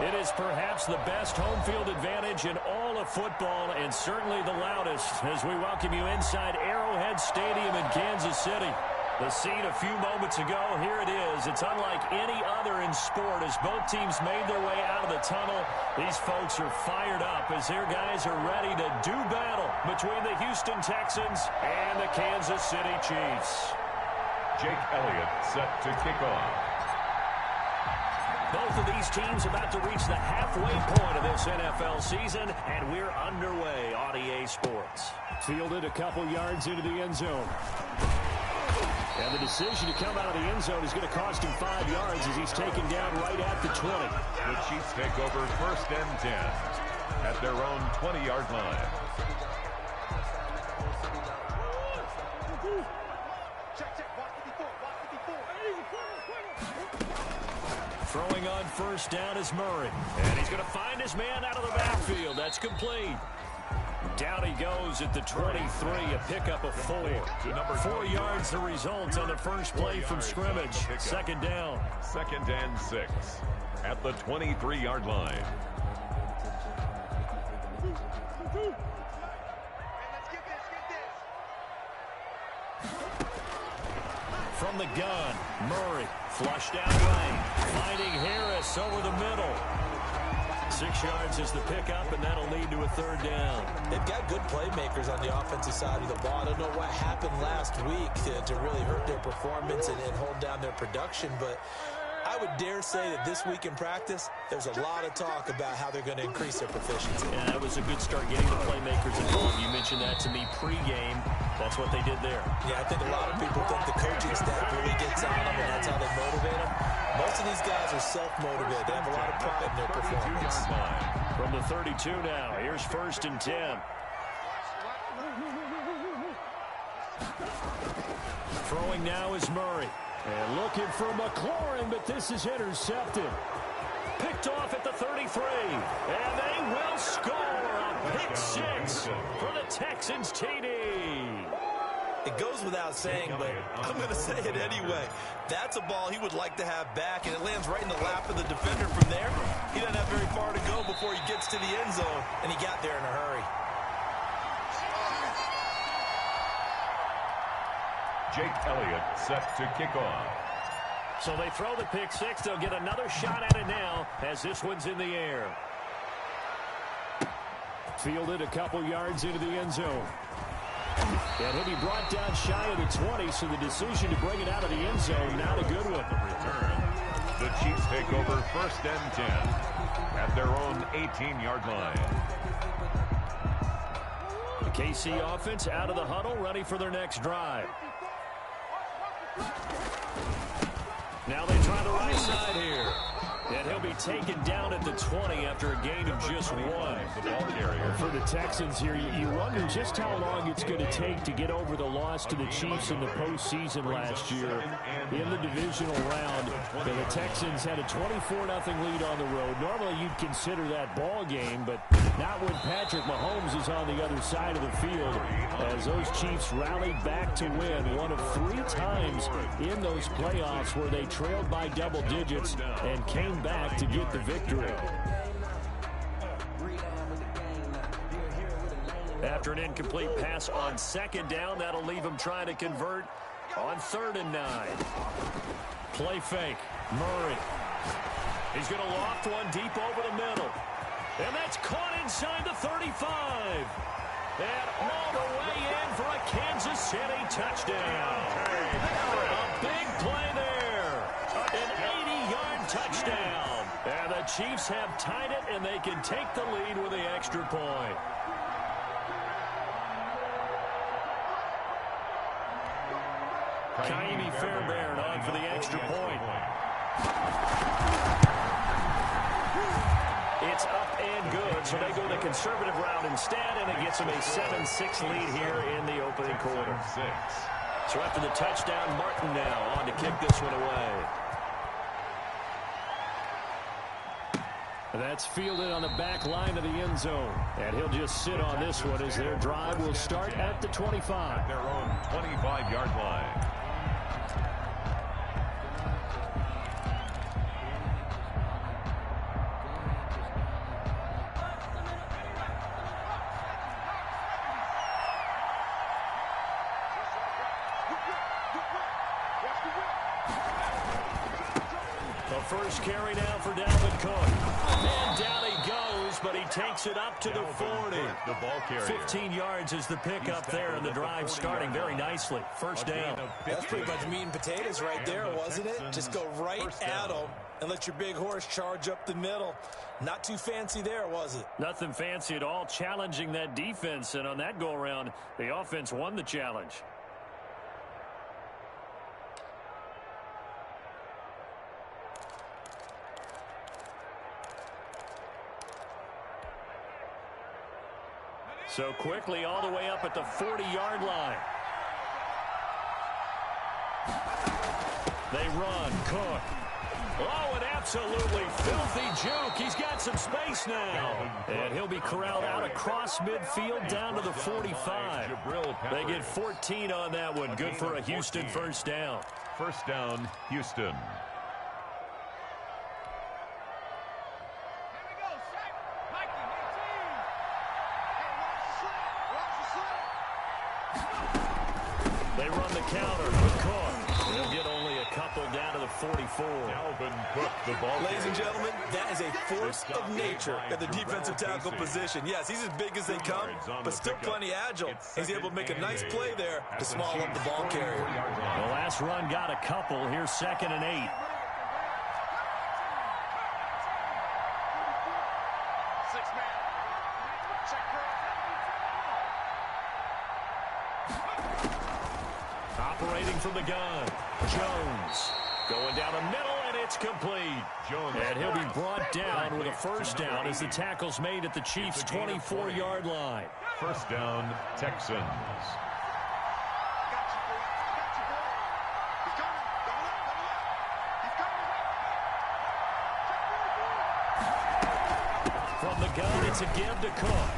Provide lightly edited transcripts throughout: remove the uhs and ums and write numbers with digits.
It is perhaps the best home field advantage in all of football, and certainly the loudest, as we welcome you inside Arrowhead Stadium in Kansas City. The scene a few moments ago, here it is. It's unlike any other in sport as both teams made their way out of the tunnel. These folks are fired up as their guys are ready to do battle between the Houston Texans and the Kansas City Chiefs. Jake Elliott set to kick off. Both of these teams about to reach the halfway point of this NFL season, and we're underway on EA Sports. Fielded a couple yards into the end zone. And the decision to come out of the end zone is going to cost him 5 yards as he's taken down right at the 20. The Chiefs take over 1st and 10 at their own 20-yard line. Throwing on 1st down is Murray. And he's going to find his man out of the backfield. That's complete. Down he goes at the 23, a pickup of 4. 4 yards the result on the first play from scrimmage. 2nd down. 2nd and 6 at the 23-yard line. From the gun, Murray flushed out right, finding Harris over the middle. 6 yards is the pickup, and that'll lead to a 3rd down. They've got good playmakers on the offensive side of the ball. I don't know what happened last week to really hurt their performance and hold down their production, but I would dare say that this week in practice, there's a lot of talk about how they're going to increase their proficiency. Yeah, that was a good start getting the playmakers involved. You mentioned that to me pregame. That's what they did there. Yeah, I think a lot of people think the coaching staff really gets on them, and that's how they motivate them. Most of these guys are self-motivated. They have a lot of pride in their performance. From the 32 now, here's 1st and 10. Throwing now is Murray. And looking for McLaurin, but this is intercepted. Picked off at the 33. And they will score a pick 6 for the Texans TD. It goes without saying, but I'm going to say it anyway. That's a ball he would like to have back, and it lands right in the lap of the defender from there. He doesn't have very far to go before he gets to the end zone, and he got there in a hurry. Jake Elliott set to kick off. So they throw the pick 6. They'll get another shot at it now as this one's in the air. Fielded a couple yards into the end zone. And he'll be brought down shy of the 20, so the decision to bring it out of the end zone, not a good one. Return. The Chiefs take over 1st and 10 at their own 18-yard line. The KC offense out of the huddle, ready for their next drive. Now they try the right side here. And he'll be taken down at the 20 after a gain of just 1. The ball carrier. For the Texans here, you wonder just how long it's going to take to get over the loss to the Chiefs in the postseason last year. In the divisional round, the Texans had a 24-0 lead on the road. Normally you'd consider that ball game, but not when Patrick Mahomes is on the other side of the field, as those Chiefs rallied back to win one of 3 times in those playoffs where they trailed by double digits and came back to get the victory. After an incomplete pass on 2nd down, that'll leave him trying to convert on 3rd and 9. Play fake. Murray. He's going to loft one deep over the middle. And that's caught inside the 35. And all the way in for a Kansas City touchdown. A big play there. An 80-yard touchdown. And the Chiefs have tied it, and they can take the lead with the extra point. Kaimi Fairbairn on for the extra point. It's up and good, so they go the conservative route instead, and it gets them a 7-6 lead here in the opening quarter. So after the touchdown, Martin now on to kick this one away. That's fielded on the back line of the end zone. And he'll just sit on this one as their drive will start at the 25. Their own 25-yard line. first carry now for Dalvin Cook. And down he goes, but he takes it up to the 40. The ball carrier. 15 yards is the pickup there, and the drive starting very nicely. First down. That's pretty much meat and potatoes right there, wasn't it? Just go right at them and let your big horse charge up the middle. Not too fancy there, was it? Nothing fancy at all, challenging that defense, and on that go-around, the offense won the challenge. So quickly all the way up at the 40-yard line. They run. Cook. Oh, an absolutely filthy juke. He's got some space now. And he'll be corralled out across midfield down to the 45. They get 14 on that one. Good for a Houston first down. First down, Houston. They run the counter with Cook. They'll get only a couple down to the 44. Dalvin Cook, the ball. Ladies and gentlemen, that is a force of nature at the defensive tackle position. Yes, he's as big as they come, but still plenty agile. He's able to make a nice play there to small up the ball carrier. The last run got a couple. Here's 2nd and 8. Operating from the gun, Jones going down the middle, and it's complete. And he'll be brought down with a first down as the tackle's made at the Chiefs' 24-yard line. First down, Texans. From the gun, it's a give to Cook.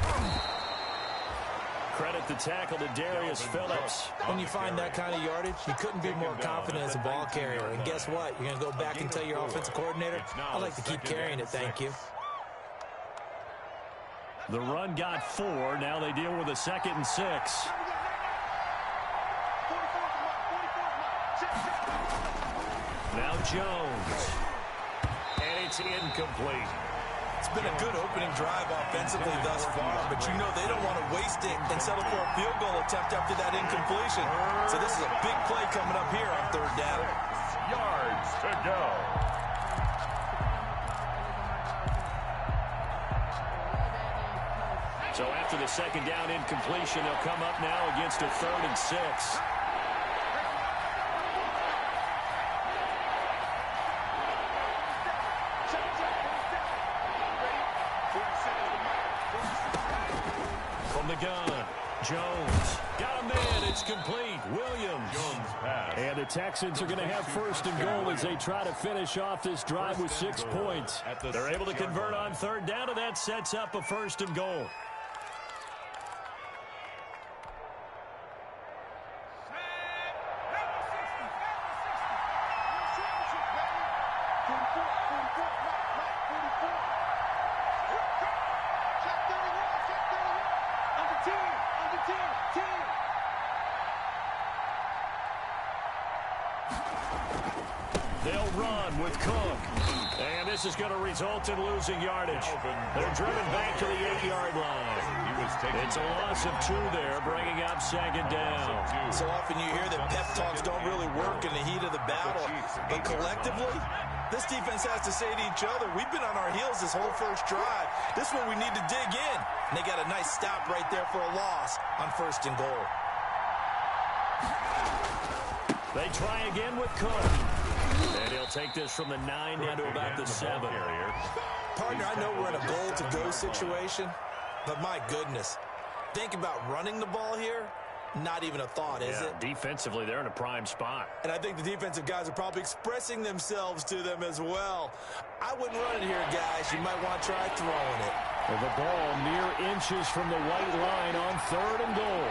Credit the tackle to Darius Phillips. When you find that kind of yardage, you couldn't be more confident as a ball carrier. And guess what? You're going to go back and tell your offensive coordinator, I'd like to keep carrying it, thank you. The run got 4. Now they deal with a 2nd and 6. Now Jones. And it's incomplete. It's been a good opening drive offensively thus far, but you know they don't want to waste it and settle for a field goal attempt after that incompletion. So this is a big play coming up here on 3rd down. Yards to go. So after the 2nd down incompletion, they'll come up now against a 3rd and 6. From the gun, Jones got a man. It's complete. Williams. Jones pass. And the Texans are going to have 1st and goal as they try to finish off this drive with 6 points. They're able to convert on 3rd down, and that sets up a 1st and goal. They'll run with Cook. And this is going to result in losing yardage. They're driven back to the 8-yard line. It's a loss of 2 there, bringing up 2nd down. So often you hear that pep talks don't really work in the heat of the battle. But collectively, this defense has to say to each other, we've been on our heels this whole first drive. This is where we need to dig in. And they got a nice stop right there for a loss on 1st and goal. They try again with Cook. And he'll take this from the 9 down to about the 7. Partner, I know we're in a goal-to-go situation, but my goodness, think about running the ball here. Not even a thought, is it? Defensively, they're in a prime spot. And I think the defensive guys are probably expressing themselves to them as well. I wouldn't run it here, guys. You might want to try throwing it. Well, the ball mere inches from the white line on 3rd and goal.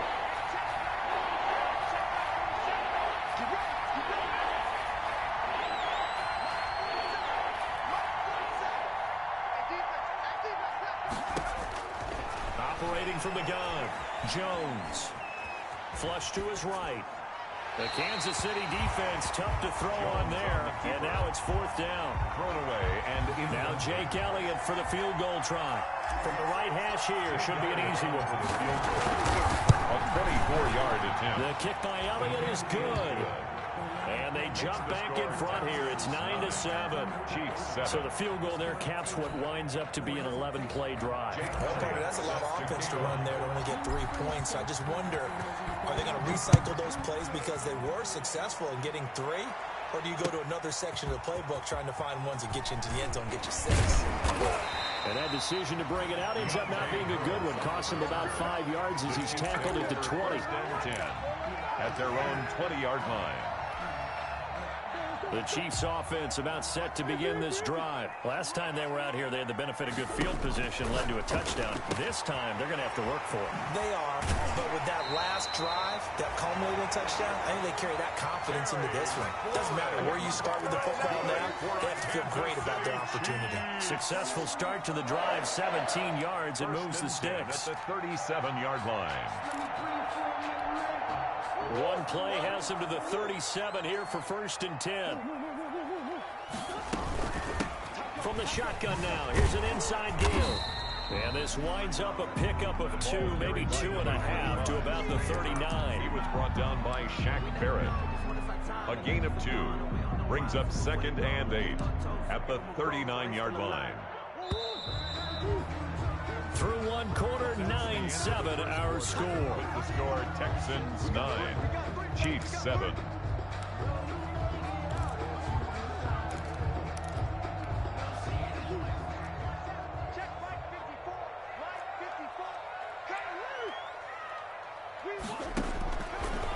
Operating from the gun, Jones. Flush to his right. The Kansas City defense tough to throw on there, and now it's 4th down. Thrown away, and now Jake Elliott for the field goal try. From the right hash here, should be an easy one. A 24-yard attempt. The kick by Elliott is good. And they jump back in front here. It's 9-7. Chiefs 7. So the field goal there caps what winds up to be an 11-play drive. Well, Parker, that's a lot of offense to run there to only get 3 points. I just wonder, are they going to recycle those plays because they were successful in getting 3? Or do you go to another section of the playbook trying to find ones that get you into the end zone, get you 6? And that decision to bring it out ends up not being a good one. Cost him about 5 yards as he's tackled at the 20. 10 at their own 20-yard line. The Chiefs offense about set to begin this drive. Last time they were out here, they had the benefit of good field position, led to a touchdown. This time, they're going to have to work for it. They are, but with that last drive, that culminating touchdown, I think they carry that confidence into this one. Doesn't matter where you start with the football now, they have to feel great about their opportunity. Successful start to the drive, 17 yards, and moves the sticks. At the 37-yard line. One play has him to the 37 here for 1st and 10. From the shotgun now, here's an inside deal. And this winds up a pickup of 2, maybe 2.5 to about the 39. He was brought down by Shaq Barrett. A gain of 2 brings up 2nd and 8 at the 39-yard line. Through one quarter, 9-7 our score. The score, Texans 9, Chiefs 7.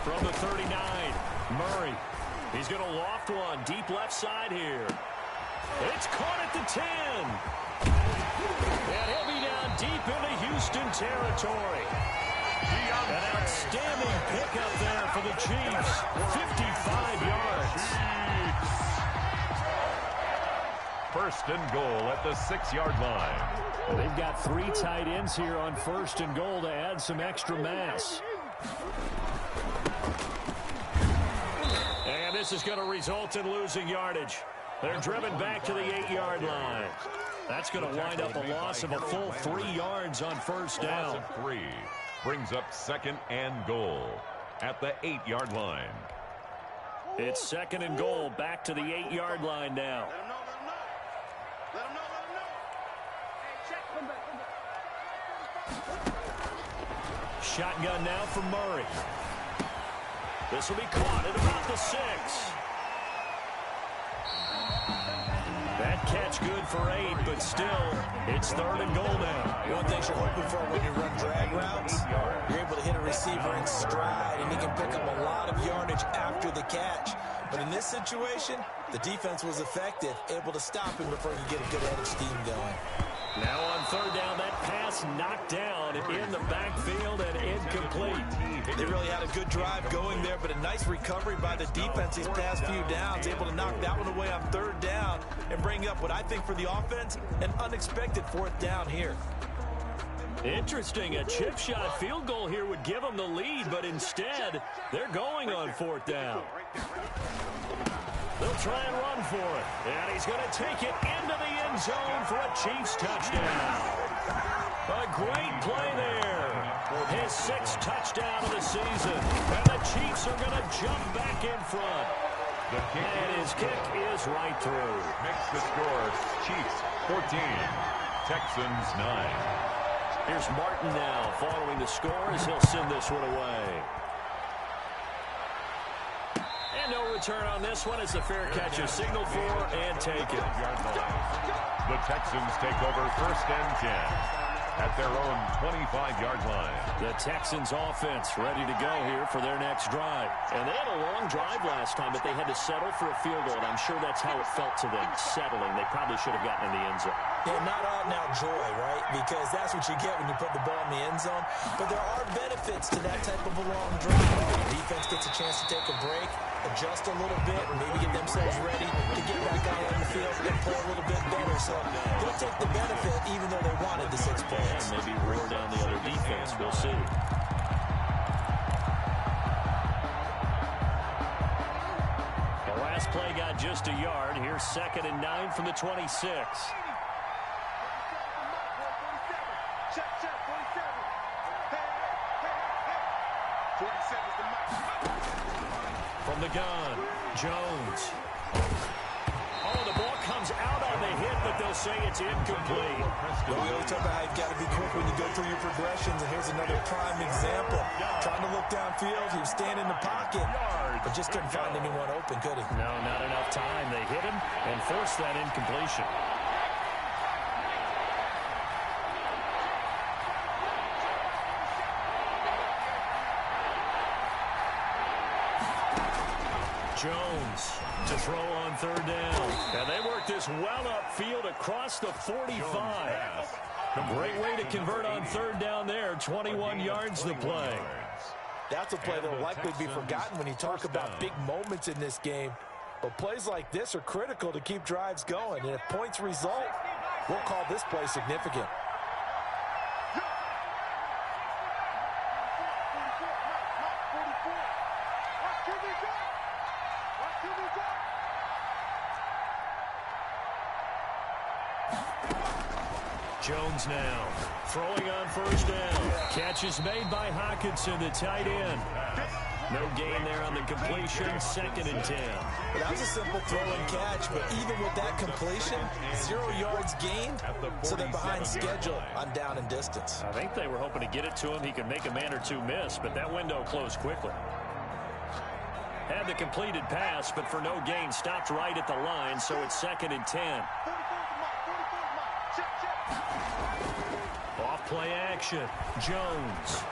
From the 39, Murray. He's going to loft one deep left side here. It's caught at the 10. And he'll be down deep into Houston territory. An outstanding pickup there for the Chiefs. 55 yards. 1st and goal at the 6-yard line. Well, they've got 3 tight ends here on 1st and goal to add some extra mass. And this is going to result in losing yardage. They're driven back to the 8-yard line. That's going to wind up a loss of a full 3 yards on 1st down. Loss of 3 brings up 2nd and goal at the 8-yard line. It's 2nd and goal back to the 8-yard line now. Shotgun now for Murray. This will be caught at about the 6. That catch good for 8, but still, it's 3rd and goal now. One thing you're hoping for when you run drag routes, you're able to hit a receiver in stride, and he can pick up a lot of yardage after the catch. But in this situation, the defense was effective, able to stop him before he could get a good head of steam going. Now on 3rd down, that pass knocked down in the backfield and incomplete. They really had a good drive going there, but a nice recovery by the defense these past few downs, able to knock that one away on 3rd down and bring up what I think for the offense, an unexpected 4th down here. Interesting. A chip shot field goal here would give them the lead, but instead, they're going on 4th down. They'll try and run for it. And he's going to take it into the end zone for a Chiefs touchdown. A great play there. His 6th touchdown of the season. And the Chiefs are going to jump back in front. And his kick is right through. Makes the score Chiefs 14, Texans 9. Here's Martin now following the score as he'll send this one away. And no return on this one. It's a fair catch, a signal for and taken. The Texans take over 1st and 10 at their own 25-yard line. The Texans offense ready to go here for their next drive. And they had a long drive last time, but they had to settle for a field goal, and I'm sure that's how it felt to them, settling. They probably should have gotten in the end zone. Yeah, not out-and-out joy, right? Because that's what you get when you put the ball in the end zone. But there are benefits to that type of a long drive. The defense gets a chance to take a break, adjust a little bit, and maybe get themselves ready to get back out on the field and play a little bit better. So they'll take the benefit even though they wanted the 6 points. And maybe roar down the other defense. We'll see. play got just a yard. Here's 2nd and 9 from the 26. From the gun, Jones. Oh, the ball comes out on the hit, but they'll say it's incomplete. Well, we always talk about how you've got to be quick when you go through your progressions, and here's another prime example. Trying to look downfield, he was standing in the pocket, but just couldn't find anyone open, could he? No, not enough time. They hit him and forced that incompletion. Jones to throw on 3rd down. And they work this well upfield across the 45. A great way to convert on 3rd down there. 21 yards the play. That's a play that will likely be forgotten when you talk about big moments in this game. But plays like this are critical to keep drives going. And if points result, we'll call this play significant. Jones now throwing on 1st down. Catch is made by Hockenson, the tight end. No gain there on the completion. 2nd and 10. Well, that was a simple throw and catch, but even with that completion, 0 yards gained, so they're behind schedule on down and distance. I think they were hoping to get it to him. He could make a man or two miss, but that window closed quickly. Had the completed pass, but for no gain, stopped right at the line, so it's 2nd and 10. Off play action. Jones.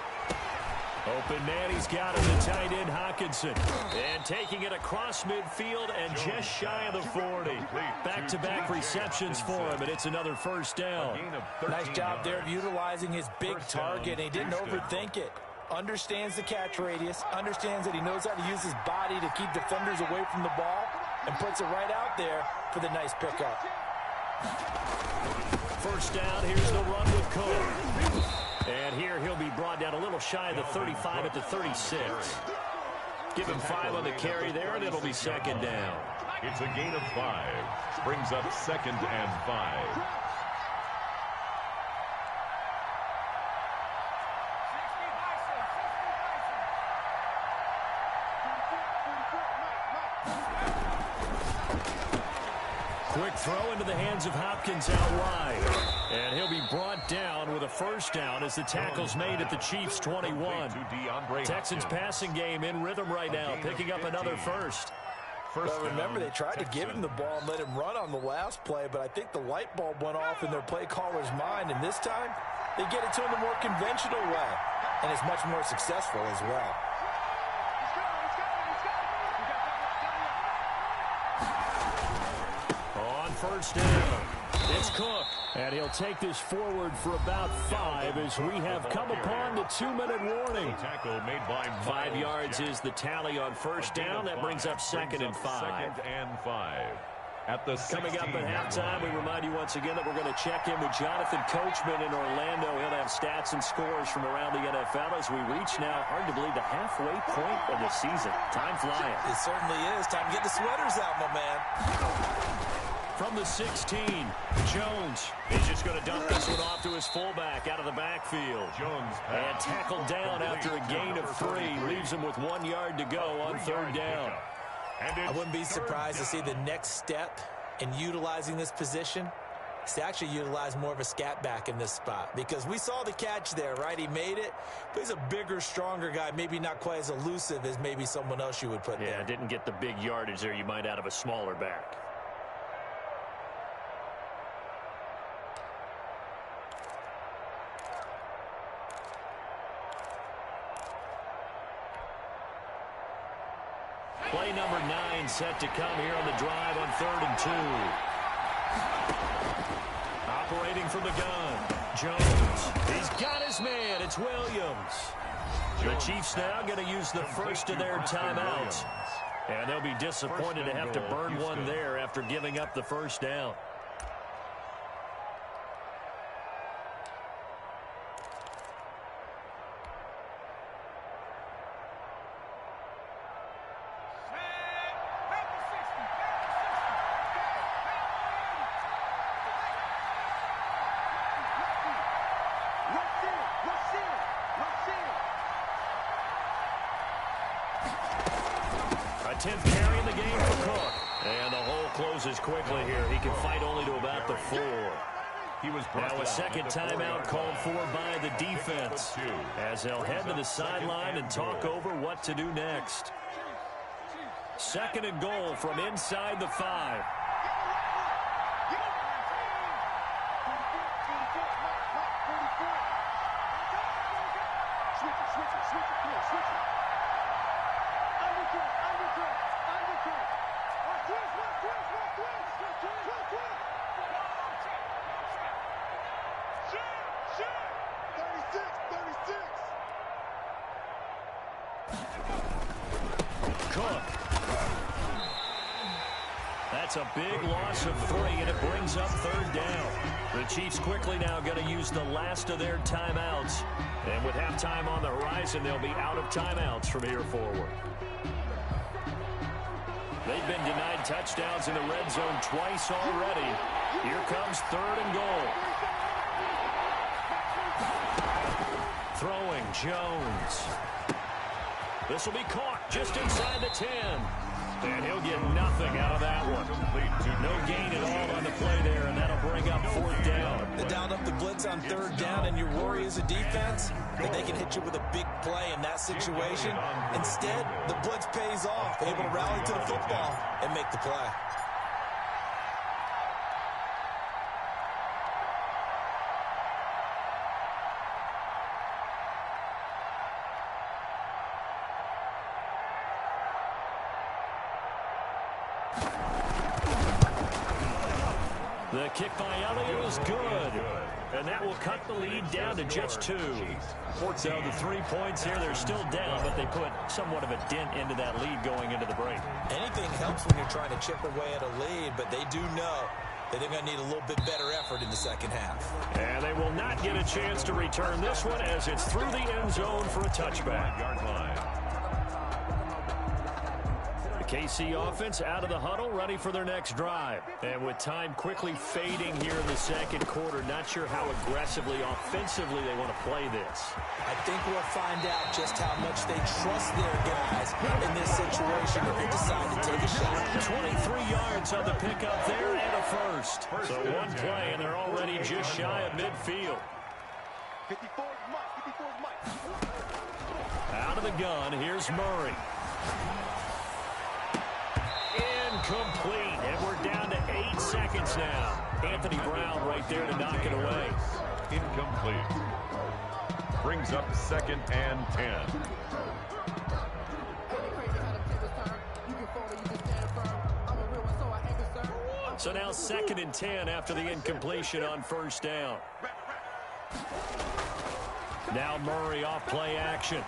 Open man, he's got him, the tight end, Hockenson. And taking it across midfield and just shy of the 40. Back-to-back receptions for him, and it's another 1st down. Nice job there of utilizing his big target, and he didn't overthink it. Understands the catch radius, understands that he knows how to use his body to keep defenders away from the ball, and puts it right out there for the nice pickup. 1st down, here's the run with Cook. And here he'll be brought down a little shy of the 35 at the 36. Give him 5 on the carry there, and it'll be 2nd down. It's a gain of 5. Brings up 2nd and 5. Quick throw into the hands of Hopkins out wide. And he'll be brought down with a 1st down as the tackle's made at the Chiefs' 21. Texans passing game in rhythm right now, picking up another 1st. Well, remember, they tried to give him the ball and let him run on the last play, but I think the light bulb went off in their play caller's mind, and this time they get it to him the more conventional way, and it's much more successful as well. On 1st down, it's Cook. And he'll take this forward for about 5 as we have come upon the 2-minute warning. 5 yards is the tally on 1st down. That brings up 2nd and 5. Coming up at halftime, we remind you once again that we're going to check in with Jonathan Coachman in Orlando. He'll have stats and scores from around the NFL as we reach now, hard to believe, the halfway point of the season. Time flying. It certainly is. Time to get the sweaters out, my man. From the 16, Jones is just going to dump this one off to his fullback out of the backfield. And tackled down after a gain of 3. Leaves him with 1 yard to go on 3rd down. I wouldn't be surprised to see the next step in utilizing this position is to actually utilize more of a scat back in this spot. Because we saw the catch there, right? He made it, but he's a bigger, stronger guy, maybe not quite as elusive as maybe someone else you would put there. Yeah, didn't get the big yardage there you might out of a smaller back. Play number 9 set to come here on the drive on 3rd and 2. Operating from the gun, Jones. He's got his man. It's Williams. The Chiefs now going to use the first of their timeouts. And they'll be disappointed to have to burn one there after giving up the 1st down. 10th carry in the game for Cook. And the hole closes quickly here. He can fight only to about the 4. Now a second timeout called for by the defense as they'll head to the sideline and talk over what to do next. Second and goal from inside the 5. That's a big loss of 3, and it brings up third down. The Chiefs quickly now going to use the last of their timeouts. And with halftime on the horizon, they'll be out of timeouts from here forward. They've been denied touchdowns in the red zone twice already. Here comes third and goal. Throwing Jones. This will be caught just inside the 10. And he'll get nothing out of that one. No gain at all on the play there, and that'll bring up fourth down. They dialed up the blitz on third down, and your worry as a defense that they can hit you with a big play in that situation. Instead, the blitz pays off, able to rally to the football and make the play. The kick by Elliott is good. And that will cut the lead down to just 2. So the 3 points here, they're still down, but they put somewhat of a dent into that lead going into the break. Anything helps when you're trying to chip away at a lead, but they do know that they're going to need a little bit better effort in the second half. And they will not get a chance to return this one as it's through the end zone for a touchback. KC offense out of the huddle, ready for their next drive. And with time quickly fading here in the second quarter, not sure how aggressively, offensively they want to play this. I think we'll find out just how much they trust their guys in this situation if they decide to take a shot. 23 yards on the pickup there and a first. So one play, and they're already just shy of midfield. Out of the gun, here's Murray. Incomplete, and we're down to 8 seconds now. Anthony Brown right there to knock it away. Incomplete. Brings up second and 10. So now second and 10 after the incompletion on first down. Now Murray off play action.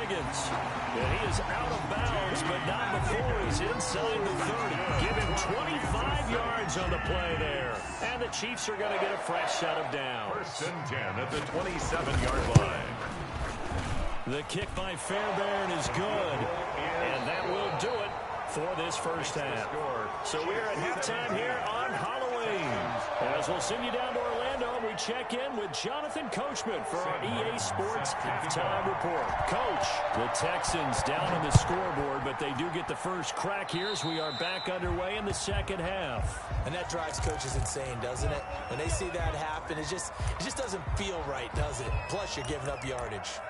And he is out of bounds, but not before he's inside the 30. Give him 25 yards on the play there. And the Chiefs are going to get a fresh set of downs. First and 10 at the 27-yard line. The kick by Fairbairn is good. And that will do it for this first half. So we are at halftime here on Halloween. As we'll send you down to Orlando, we check in with Jonathan Coachman for our EA Sports Halftime Report. Coach, the Texans down on the scoreboard, but they do get the first crack here as we are back underway in the second half. And that drives coaches insane, doesn't it? When they see that happen, it just doesn't feel right, does it? Plus, you're giving up yardage.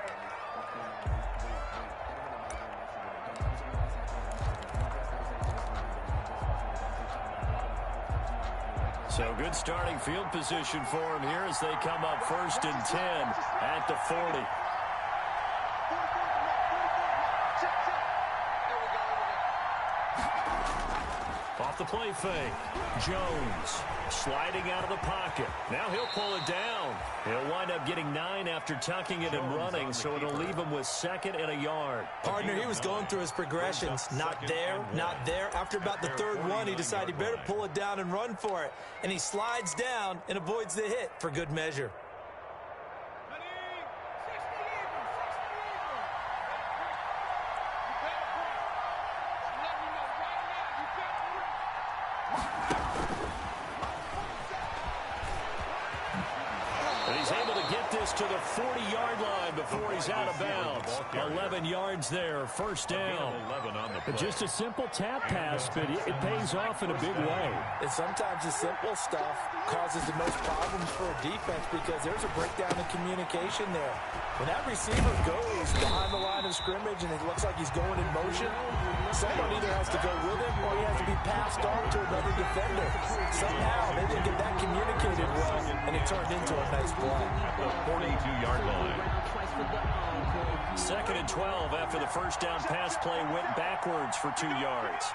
So good starting field position for him here as they come up first and 10 at the 40. Off the play fake. Jones sliding out of the pocket. Now he'll pull it down. He'll wind up getting 9 after tucking it and running, so it'll leave him with second and a yard. Partner, he was going through his progressions. Not there, not there. After about the third one, he decided he better pull it down and run for it. And he slides down and avoids the hit for good measure. And he's able to get this to the 40-yard line before he's out of bounds. 11 yards there, first down. Just a simple tap pass, but it pays off in a big way. And sometimes the simple stuff causes the most problems for a defense because there's a breakdown in communication there. When that receiver goes behind the line of scrimmage and it looks like he's going in motion, someone either has to go with him or he has to be passed on to another defender. Somehow they didn't get that communicated well, and it turned into a nice play. At the 42-yard line. 2nd and 12 after the first down pass play went backwards for 2 yards.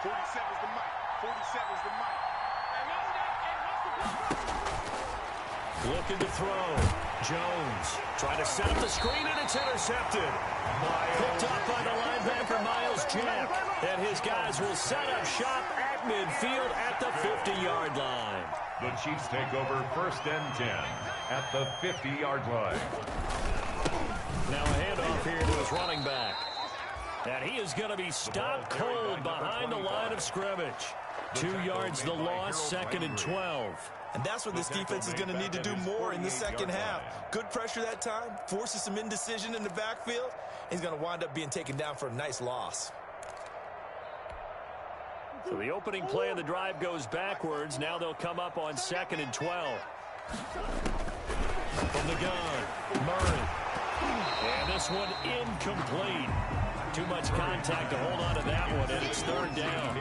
47's the mic. 47's the mic. Looking to throw. Jones trying to set up the screen, and it's intercepted. Picked up by the linebacker, Miles Jack. And his guys will set up shop at midfield at the 50-yard line. The Chiefs take over 1st and 10 at the 50-yard line. Now a handoff here to his running back. And he is going to be stopped cold behind the line of scrimmage. 2 yards the loss, 2nd and 12. And that's what this defense is going to need to do more in the second half. Good pressure that time, forces some indecision in the backfield. He's going to wind up being taken down for a nice loss. So the opening play of the drive goes backwards. Now they'll come up on 2nd and 12. From the gun, Murray. And this one incomplete. Too much contact to hold on to that one, and it's 3rd down.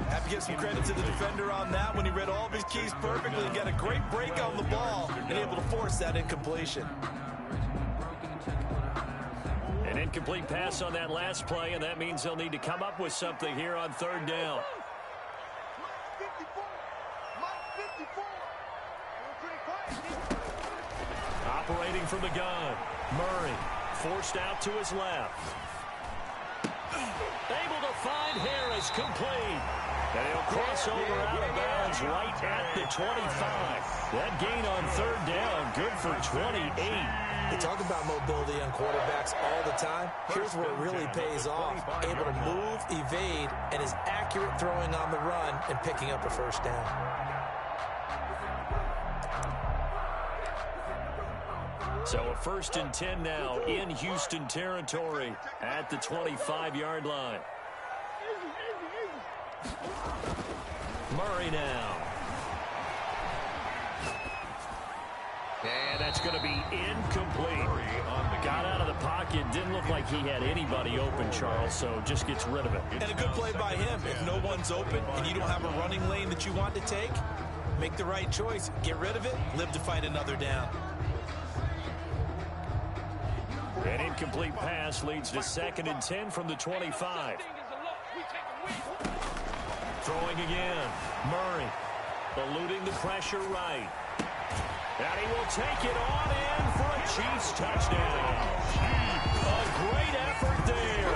Have to give some credit to the defender on that when he read all of his keys perfectly and got a great break on the ball and able to force that incompletion. An incomplete pass on that last play, and that means they'll need to come up with something here on 3rd down. Operating from the gun, Murray forced out to his left. Able to find Harris, complete. And he'll cross over out of bounds right at the 25. That gain on 3rd down, good for 28. They talk about mobility on quarterbacks all the time. Here's where it really pays off. Able to move, evade, and is accurate throwing on the run and picking up a first down. So a 1st and 10 now in Houston territory at the 25-yard line. Murray now. And that's going to be incomplete. Got out of the pocket. Didn't look like he had anybody open, Charles, so just gets rid of it. And a good play by him. If no one's open and you don't have a running lane that you want to take, make the right choice. Get rid of it. Live to fight another down. An incomplete pass leads to 2nd and 10 from the 25. Throwing again. Murray eluding the pressure right. And he will take it on in for a Chiefs touchdown. A great effort there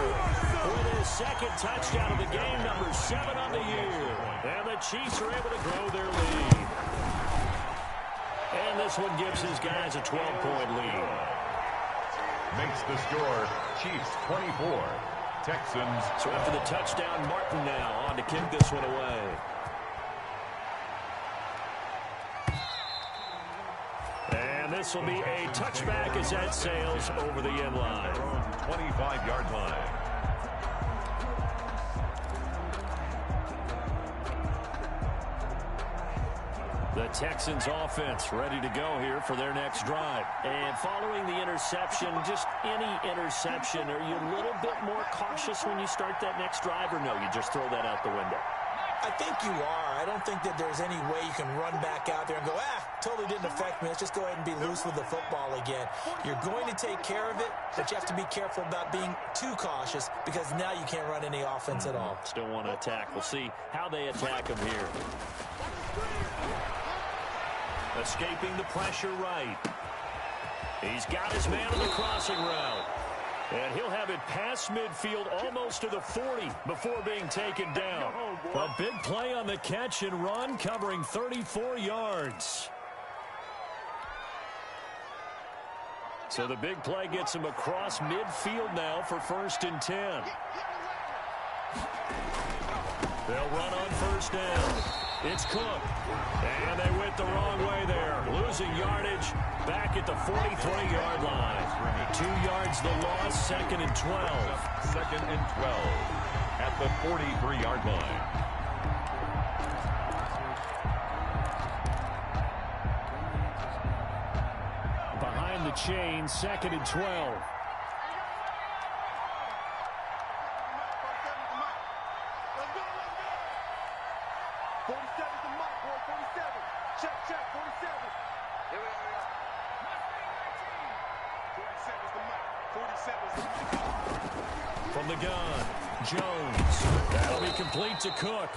with his 2nd touchdown of the game, number 7 on the year. And the Chiefs are able to grow their lead. And this one gives his guys a 12-point lead. Makes the score Chiefs 24, Texans. So after the touchdown, Martin now on to kick this one away. And this will be a touchback as that sails over the end line. 25-yard line. The Texans offense ready to go here for their next drive. And following the interception, just any interception, are you a little bit more cautious when you start that next drive, or no, you just throw that out the window? I think you are. I don't think that there's any way you can run back out there and go, totally didn't affect me. Let's just go ahead and be loose with the football again. You're going to take care of it, but you have to be careful about being too cautious because now you can't run any offense at all. Still want to attack. We'll see how they attack him here. Escaping the pressure right. He's got his man on the crossing route. And he'll have it past midfield almost to the 40 before being taken down. A big play on the catch and run, covering 34 yards. So the big play gets him across midfield now for 1st and 10. They'll run on 1st down. It's Cook. And they went the wrong way there. Losing losing yardage back at the 43-yard line. 2 yards the loss, 2nd and 12. 2nd and 12 at the 43-yard line. Behind the chain, 2nd and 12. From the gun, Jones. That'll be complete to Cook.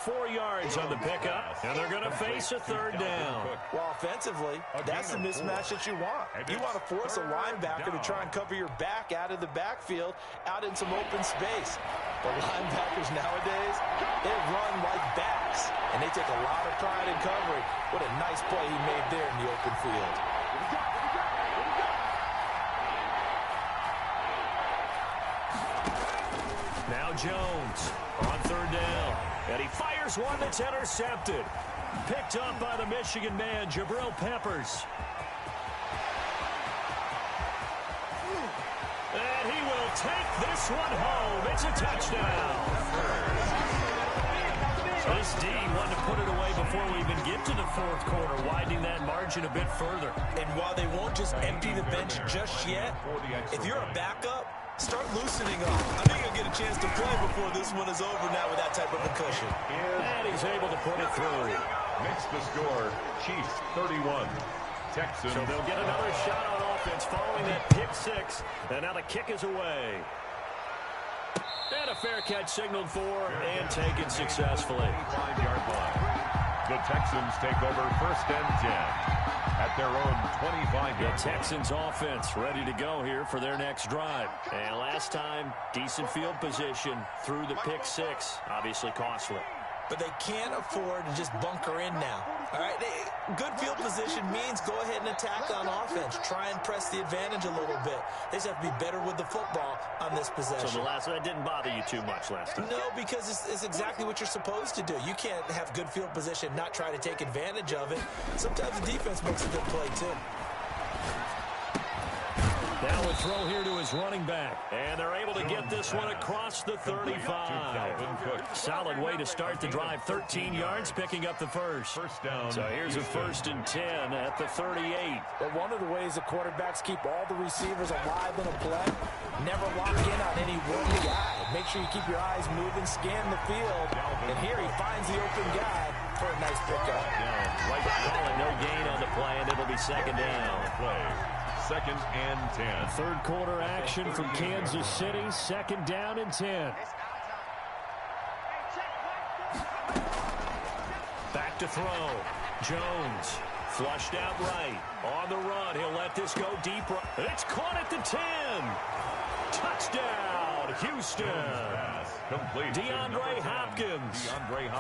4 yards on the pickup, and they're going to face a 3rd down. Well, offensively, that's the mismatch that you want. You want to force a linebacker to try and cover your back out of the backfield, out in some open space. But linebackers nowadays, they run like backs, and they take a lot of pride in covering. What a nice play he made there in the open field. Now Jones on 3rd down. And he fires one that's intercepted. Picked up by the Michigan man, Jabril Peppers. And he will take this one home. It's a touchdown. This D wanted to put it away before we even get to the 4th quarter, widening that margin a bit further. And while they won't just empty the bench just yet, if you're a backup, start loosening up. I think you'll get a chance to play before this one is over now with that type of a cushion. And he's able to put it through. Makes the score Chiefs 31. Texans. So they'll get another shot on offense following that pick 6. And now the kick is away. And a fair catch signaled for and taken successfully. 5-yard line. The Texans take over 1st and 10 at their own 25-yard line. The Texans offense ready to go here for their next drive. And last time, decent field position through the pick 6. Obviously costly. But they can't afford to just bunker in now. All right, good field position means go ahead and attack on offense. Try and press the advantage a little bit. They just have to be better with the football on this possession. So the last one didn't bother you too much last time? No, because it's exactly what you're supposed to do. You can't have good field position, not try to take advantage of it. Sometimes the defense makes a good play, too. Now a throw here to his running back. And they're able to get this one across the 35. Solid way to start the drive. 13 yards, picking up the first. So here's a 1st and 10 at the 38. But one of the ways the quarterbacks keep all the receivers alive in a play, never lock in on any one guy. Make sure you keep your eyes moving, scan the field. And here he finds the open guy for a nice pickup. Right ball and no gain on the play, and it'll be 2nd down. 2nd and 10. 3rd quarter action from Kansas City. 2nd down and 10. Back to throw. Jones flushed out right. On the run. He'll let this go deep. It's caught at the 10. Touchdown, Houston. DeAndre Hopkins.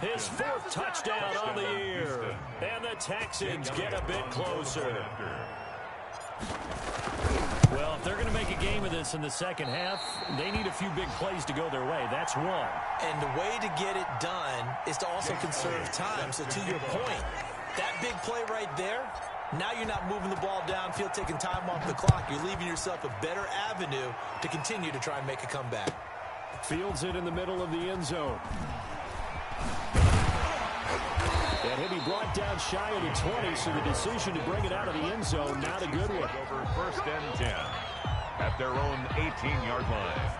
His 4th touchdown on the year. And the Texans get a bit closer. Well, if they're going to make a game of this in the 2nd half, they need a few big plays to go their way. That's one. And the way to get it done is to also conserve time. So to your point, that big play right there, now you're not moving the ball downfield, taking time off the clock. You're leaving yourself a better avenue to continue to try and make a comeback. Fields it in the middle of the end zone. And he'll be brought down shy of the 20, so the decision to bring it out of the end zone, not a good one. Over 1st and 10 at their own 18-yard line.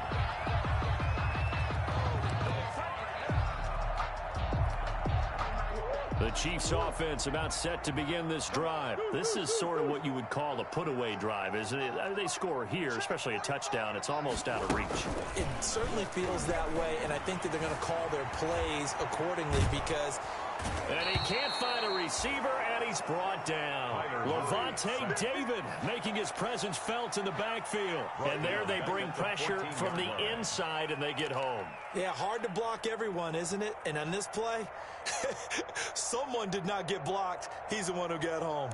The Chiefs offense about set to begin this drive. This is sort of what you would call a put-away drive, isn't it? I mean, they score here, especially a touchdown. It's almost out of reach. It certainly feels that way, and I think that they're going to call their plays accordingly because... And he can't find a receiver, and he's brought down. Levante David making his presence felt in the backfield. And there they bring pressure from the inside, and they get home. Yeah, hard to block everyone, isn't it? And on this play, someone did not get blocked. He's the one who got home.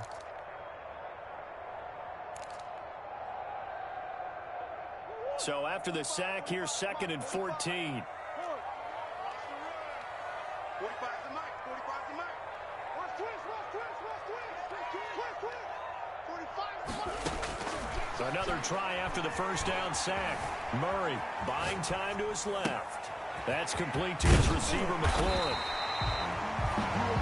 So after the sack, here's 2nd and 14. 45 to Mike. 45 to Mike. Watch twist. Another try after the first down sack. Murray buying time to his left. That's complete to his receiver, McLaurin.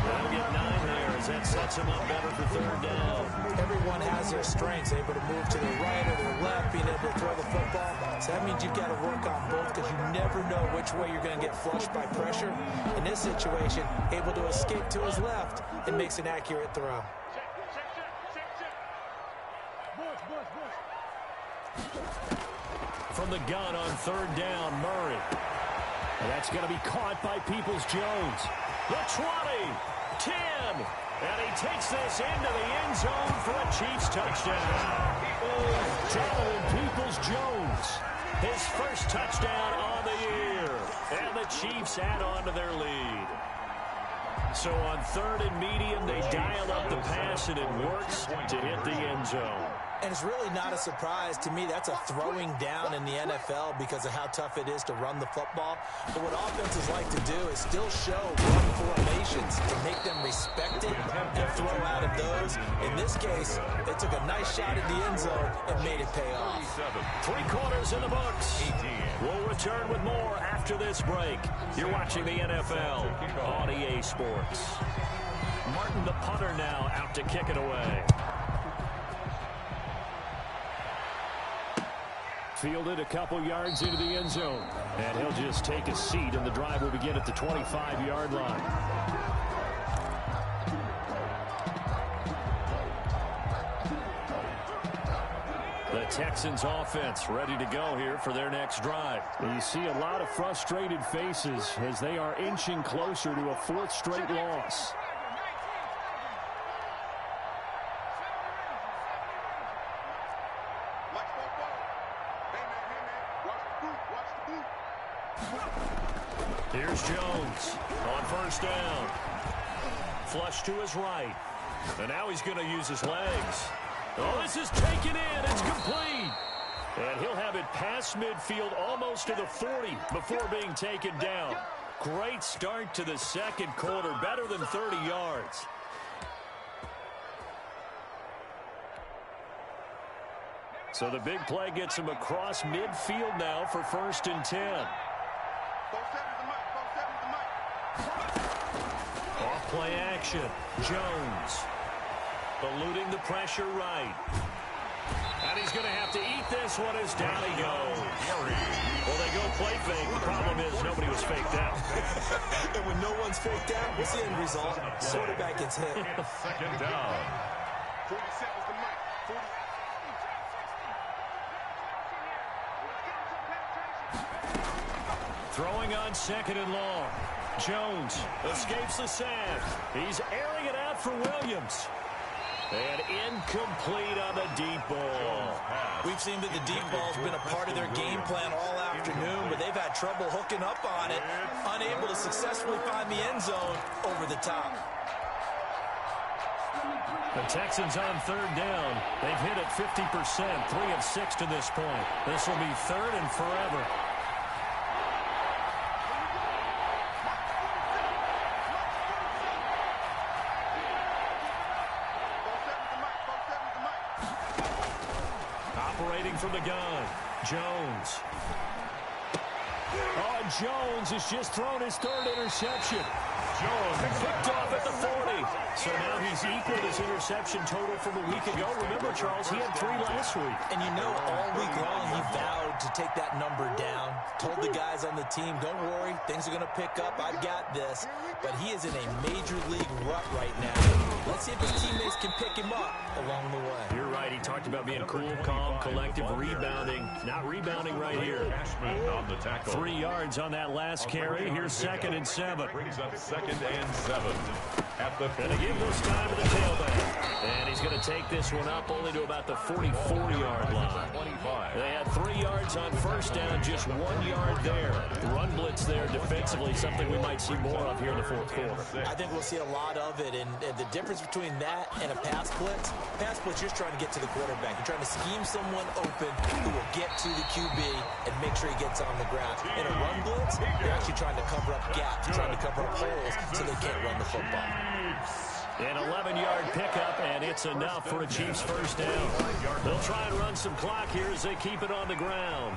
That'll get 9 there as that sets him up better for third down. Everyone has their strengths, able to move to their right or their left, being able to throw the football. So that means you've got to work on both because you never know which way you're going to get flushed by pressure. In this situation, able to escape to his left and makes an accurate throw. From the gun on third down, Murray. And that's going to be caught by Peoples-Jones. The 20, 10, and he takes this into the end zone for a Chiefs touchdown. Donovan Peoples-Jones, his first touchdown on the year. And the Chiefs add on to their lead. So on third and medium, they dial up the pass, and it works to hit the end zone. And it's really not a surprise to me. That's a throwing down in the NFL because of how tough it is to run the football. But what offenses like to do is still show run formations to make them respect it and throw out of those. In this case, they took a nice shot at the end zone and made it pay off. 3 quarters in the books. We'll return with more after this break. You're watching the NFL on EA Sports. Martin, the punter, now out to kick it away. Fielded a couple yards into the end zone. And he'll just take a seat, and the drive will begin at the 25-yard line. The Texans offense ready to go here for their next drive. You see a lot of frustrated faces as they are inching closer to a 4th straight loss. Here's Jones on first down. Flush to his right. And now he's going to use his legs. Oh, this is taken in. It's complete. And he'll have it past midfield almost to the 40 before being taken down. Great start to the second quarter. Better than 30 yards. So the big play gets him across midfield now for 1st and 10. Off-play action. Jones eluding the pressure right. And he's going to have to eat this one as down he goes. Well, they go play fake. The problem is nobody was faked out. And when no one's faked out, what's the end result? Quarterback gets hit. Second down. 40 seconds to Mike. 40. Throwing on 2nd and long. Jones escapes the sack. He's airing it out for Williams. And incomplete on the deep ball. We've seen that the deep ball's been a part of their game plan all afternoon, but they've had trouble hooking up on it, unable to successfully find the end zone over the top. The Texans on third down. They've hit it 50%, 3 of 6 to this point. This will be 3rd and forever. Operating from the gun, Jones. Oh, Jones has just thrown his 3rd interception. Jones picked off at the 40. So now he's equaled his interception total from a week ago. Remember, Charles, he had 3 last week. And you know, all week long he vowed to take that number down. Told the guys on the team, don't worry, things are going to pick up. I've got this. But he is in a major league rut right now. Let's see if his teammates can pick him up along the way. You're right. He talked about being cool, calm, collective, rebounding. Not rebounding right here. On the tackle. 3 yards on that last carry. Here's 2nd and 7. Brings up 2nd and 7. At the Going to give this time to the tailback. And he's going to take this one up only to about the 44-yard line. 25. They had 3 yards on first down, just 1 yard there. Run blitz there defensively, something we might see more of here in the 4th quarter. I think we'll see a lot of it, and the difference between that and a pass blitz, you're just trying to get to the quarterback. You're trying to scheme someone open who will get to the QB and make sure he gets on the ground. In a run blitz, you're actually trying to cover up gaps, trying to cover up holes so they can't run the football. An 11-yard pickup, and it's enough for a Chiefs first down. They'll try and run some clock here as they keep it on the ground.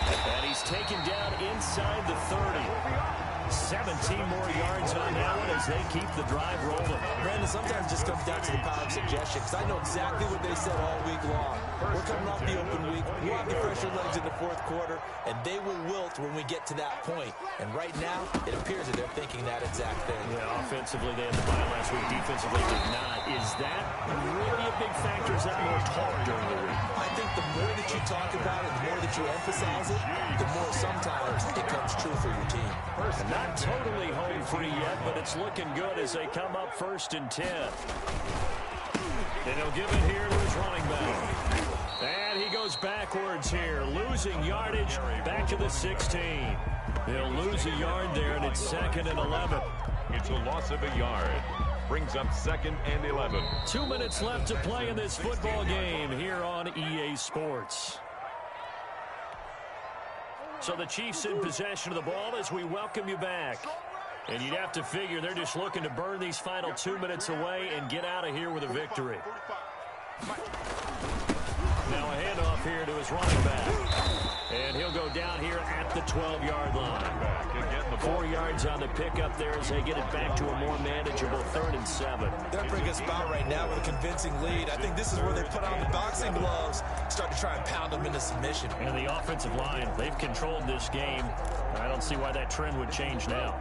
And he's taken down inside the 30. 17 more yards on that one as they keep the drive rolling. Brandon, sometimes it just comes down to the power of suggestion, because I know exactly what they said all week long. We're coming off the open week. We'll have the fresher legs in the fourth quarter, and they will wilt when we get to that point. And right now, it appears that they're thinking that exact thing. Yeah, offensively, they had the bye last week. Defensively, did not. Is that really a big factor? Is that more talk during the week? I think the more that you talk about it, the more that you emphasize it, the more sometimes it comes true for your team. Not totally home free yet, but it's looking good as they come up 1st and 10. And he'll give it here to his running back. And he goes backwards here, losing yardage back to the 16. He'll lose a yard there, and it's 2nd and 11. It's a loss of a yard. Brings up 2nd and 11. 2 minutes left to play in this football game here on EA Sports. So the Chiefs in possession of the ball as we welcome you back. And you'd have to figure they're just looking to burn these final 2 minutes away and get out of here with a victory. Now a handoff here to his running back. And he'll go down here at the 12-yard line. 4 yards on the pickup there as they get it back to a more manageable 3rd and 7. They're bringing us about right now with a convincing lead. I think this is where they put on the boxing gloves, start to try and pound them into submission. And the offensive line, they've controlled this game. I don't see why that trend would change now.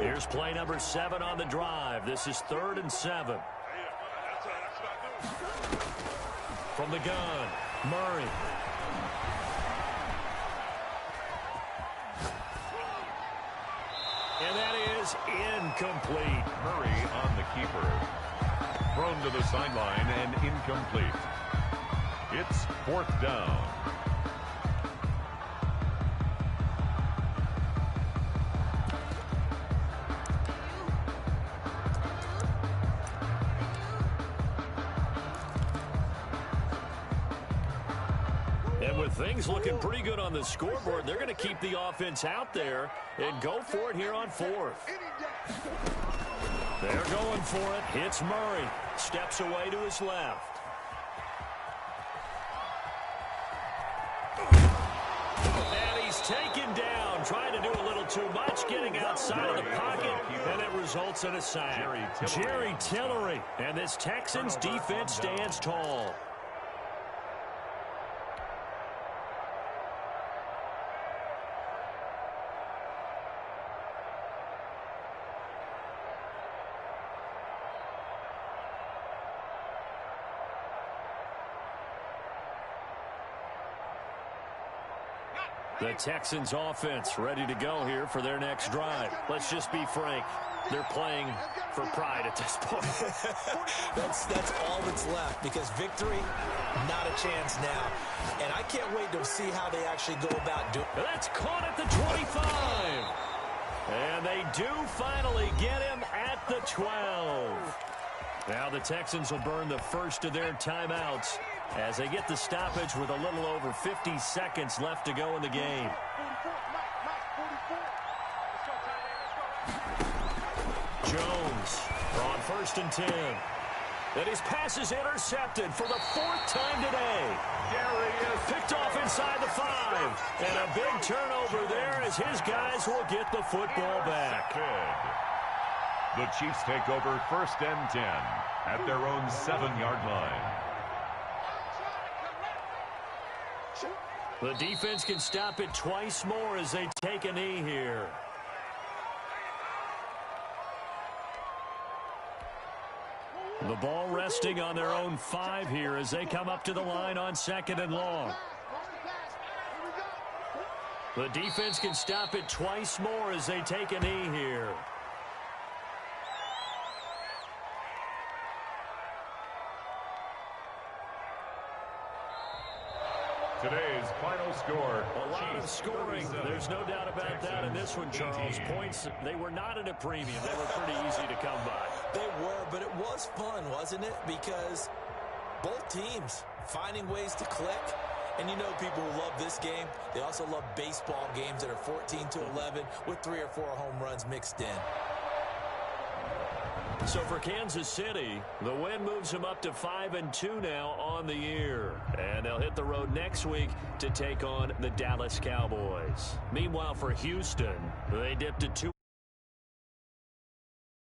Here's play number 7 on the drive. This is 3rd and 7. From the gun, Murray. And that is incomplete. Murray on the keeper. Thrown to the sideline and incomplete. It's 4th down. And with things looking pretty good on the scoreboard, they're going to keep the offense out there and go for it here on 4th. They're going for it. It's Murray. Steps away to his left. And he's taken down, trying to do a little too much, getting outside of the pocket, and it results in a sack. Jerry Tillery. And this Texans defense stands tall. The Texans offense ready to go here for their next drive. Let's just be frank. They're playing for pride at this point. That's all that's left, because victory, not a chance now. And I can't wait to see how they actually go about doing it. That's caught at the 25. And they do finally get him at the 12. Now the Texans will burn the first of their timeouts as they get the stoppage with a little over 50 seconds left to go in the game. Jones on 1st and 10. And his pass is intercepted for the 4th time today. Gary is picked off inside the 5. And a big turnover there as his guys will get the football back. The Chiefs take over 1st and 10 at their own 7-yard line. The defense can stop it twice more as they take a knee here. The ball resting on their own 5 here as they come up to the line on 2nd and long. The defense can stop it twice more as they take a knee here. Today's final score. A lot of scoring. There's no doubt about that in this one, Charles. Points, they were not at a premium. They were pretty easy to come by. They were, but it was fun, wasn't it? Because both teams finding ways to click. And you know people who love this game, they also love baseball games that are 14-11 with 3 or 4 home runs mixed in. So for Kansas City, the win moves them up to 5-2 now on the year. And they'll hit the road next week to take on the Dallas Cowboys. Meanwhile, for Houston, they dipped to